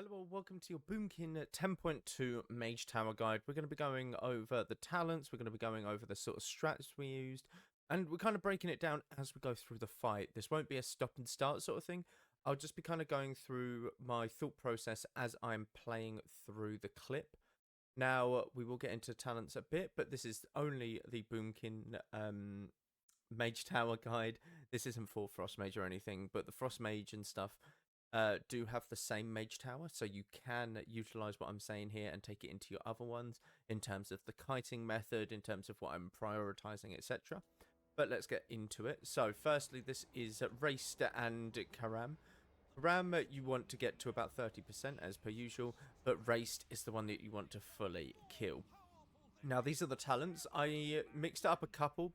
Hello, welcome to your Boomkin 10.2 Mage Tower Guide. We're going to be going over the talents, we're going to be going over the sort of strats we used, and we're kind of breaking it down as we go through the fight. This won't be a stop and start sort of thing. I'll just be kind of going through my thought process as I'm playing through the clip. Now, we will get into talents a bit, but this is only the Boomkin Mage Tower Guide. This isn't for Frost Mage or anything, but the Frost Mage and stuff do have the same mage tower, so you can utilize what I'm saying here and take it into your other ones in terms of the kiting method, in terms of what I'm prioritizing, etc. But let's get into it. So firstly, this is Raced and Karam. Karam you want to get to about 30% as per usual, but Raced is the one that you want to fully kill. Now these are the talents. I mixed up a couple,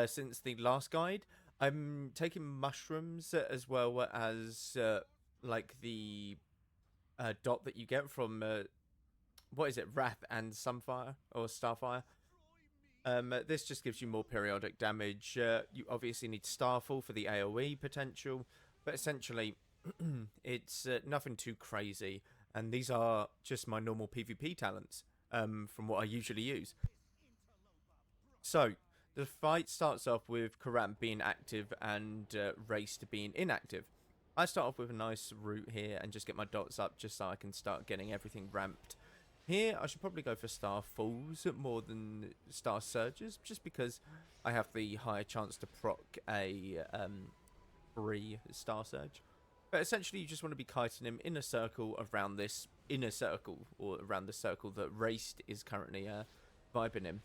since the last guide. I'm taking mushrooms as well as like the dot that you get from what is it, Wrath and Sunfire or Starfire. This just gives you more periodic damage. You obviously need Starfall for the AoE potential, but essentially it's nothing too crazy. And these are just my normal PvP talents from what I usually use. So the fight starts off with Karam being active and Raced being inactive. I start off with a nice route here and just get my dots up just so I can start getting everything ramped. Here, I should probably go for Star Falls more than Star Surges, just because I have the higher chance to proc a free Star Surge. But essentially, you just want to be kiting him in a circle around this inner circle, or around the circle that Raced is currently vibing in.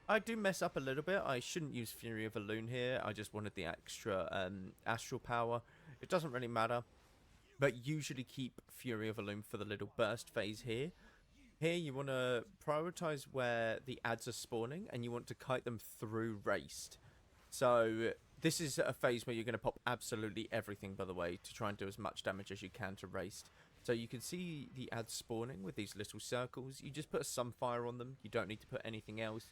I do mess up a little bit. I shouldn't use Fury of a Loon here. I just wanted the extra astral power. It doesn't really matter. But usually keep Fury of a Loon for the little burst phase here. Here you want to prioritize where the ads are spawning, and you want to kite them through Raced. So this is a phase where you're going to pop absolutely everything, by the way, to try and do as much damage as you can to Raced. So you can see the ads spawning with these little circles. You just put a Sunfire on them. You don't need to put anything else.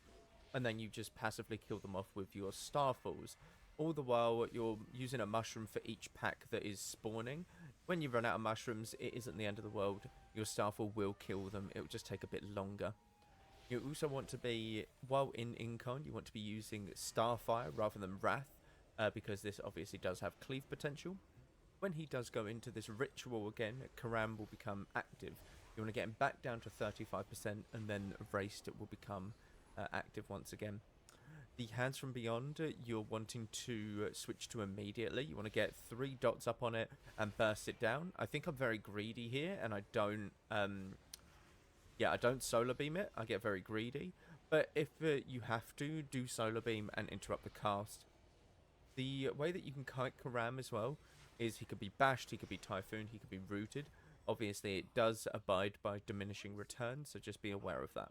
And then you just passively kill them off with your Starfalls. All the while, you're using a mushroom for each pack that is spawning. When you run out of mushrooms, it isn't the end of the world. Your Starfall will kill them. It will just take a bit longer. You also want to be, while in Incon, you want to be using Starfire rather than Wrath, because this obviously does have cleave potential. When he does go into this ritual again, Karam will become active. You want to get him back down to 35%, and then Raced will become active once again. The Hands from Beyond, you're wanting to switch to immediately. You want to get 3 dots up on it and burst it down. I think I'm very greedy here, and I don't I don't solar beam it. I get very greedy. But if you have to, do solar beam and interrupt the cast. The way that you can kite Karam as well is he could be bashed, he could be typhooned, he could be rooted. Obviously, it does abide by diminishing returns, so just be aware of that.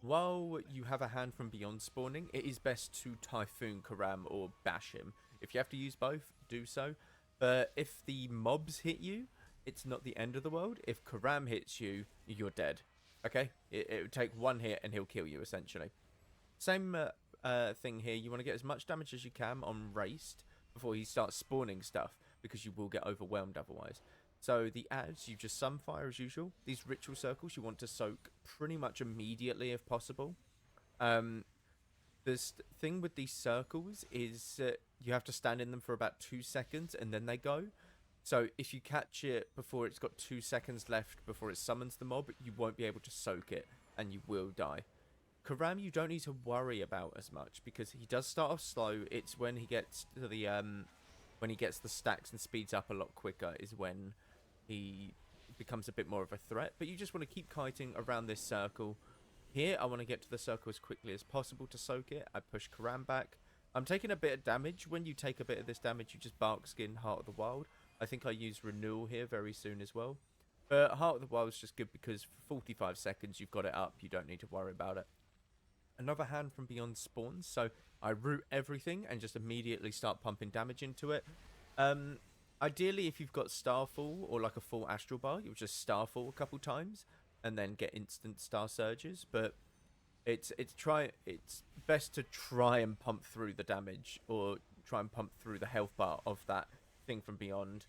While you have a Hand from Beyond spawning, it is best to Typhoon Karam or bash him. If you have to use both, do so. But if the mobs hit you, it's not the end of the world. If Karam hits you, you're dead. Okay? It would take one hit and he'll kill you, essentially. Same thing here. You want to get as much damage as you can on Raced before he starts spawning stuff, because you will get overwhelmed otherwise. So the ads, you just Sunfire as usual. These ritual circles you want to soak pretty much immediately if possible. The thing with these circles is you have to stand in them for about 2 seconds and then they go. So if you catch it before it's got 2 seconds left before it summons the mob, you won't be able to soak it and you will die. Karam you don't need to worry about as much, because he does start off slow. It's when he gets to the stacks and speeds up a lot quicker is when he becomes a bit more of a threat. But you just want to keep kiting around this circle. Here, I want to get to the circle as quickly as possible to soak it. I push Karam back. I'm taking a bit of damage. When you take a bit of this damage, you just Bark Skin Heart of the Wild. I think I use Renewal here very soon as well. But Heart of the Wild is just good because for 45 seconds, you've got it up. You don't need to worry about it. Another Hand from Beyond spawns, so I root everything and just immediately start pumping damage into it. Ideally, if you've got Starfall or like a full Astral Bar, you'll just Starfall a couple times and then get instant Star Surges. But it's best to try and pump through the damage, or try and pump through the health bar of that thing from Beyond.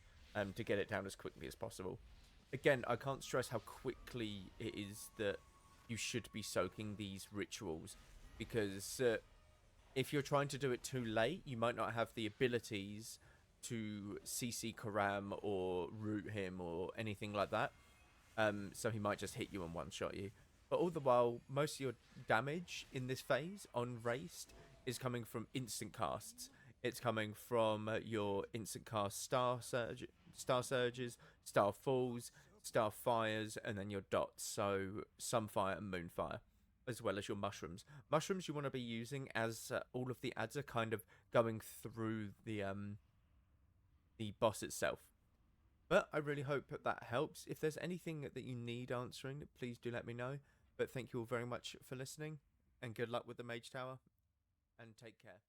to get it down as quickly as possible. Again, I can't stress how quickly it is that you should be soaking these rituals, because if you're trying to do it too late, you might not have the abilities to CC Karam or root him or anything like that. So he might just hit you and one-shot you. But all the while, most of your damage in this phase on Raced is coming from instant casts. It's coming from your instant cast Star Surges, Star Falls, Star Fires, and then your dots. So Sunfire and Moonfire, as well as your mushrooms. Mushrooms you want to be using as all of the ads are kind of going through the boss itself. But I really hope that helps. If there's anything that you need answering, please do let me know. But thank you all very much for listening, and good luck with the Mage Tower, and take care.